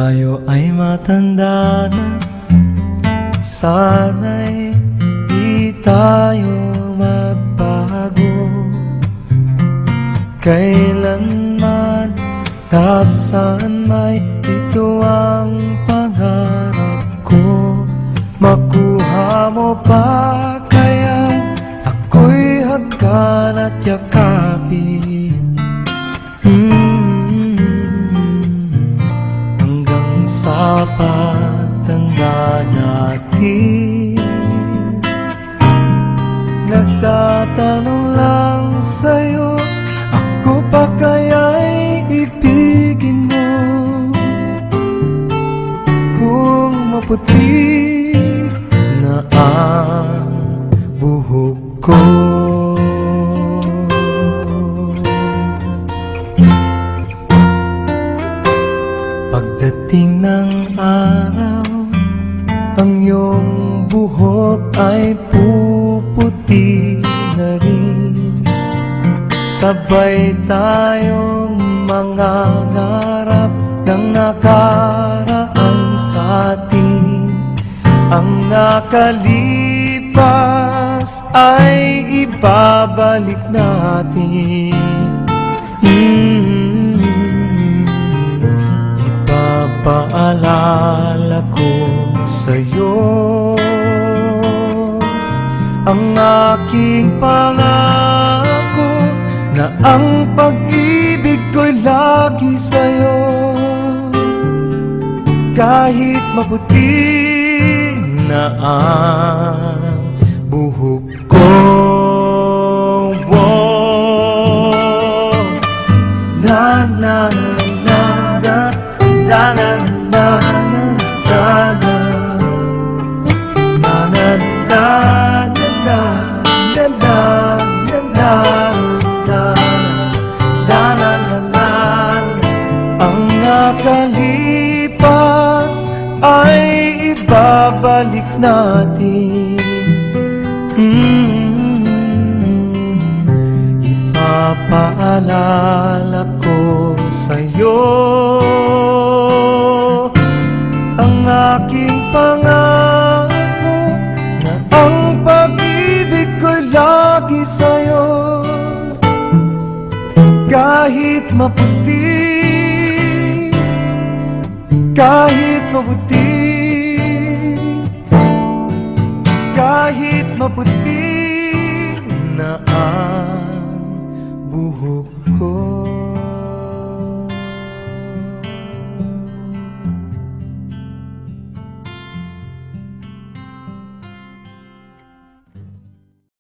tayo ay matanda na, sana'y di tayo magbago. Kailanman, nasaan may ito ang pangarap ko. Makuha mo pa kaya ako'y hagkan at yakapin, hanggang sa pagtanda natin. Nagtatanong lang sa'yo, ako pa kaya'y ibigin mo? Kung maputi na ang buhok ko, pagdating ng araw, ang iyong buhok ay puputi na rin. Sabay tayong mangangarap ng nakaraan sa atin. Ang nakalipas ay ibabalik natin. Ipapaalala ko sa'yo ang aking pangako, na ang pag-ibig ko'y lagi sa'yo. Kahit maputi na ang buhok ko, na na na na na na na nakalipas ay ibabalik natin. Ipapaalala ko sa'yo ang aking pangako, na ang pag-ibig ko'y lagi sa'yo. Kahit maputi, kahit maputi, kahit maputi na ang buhok ko.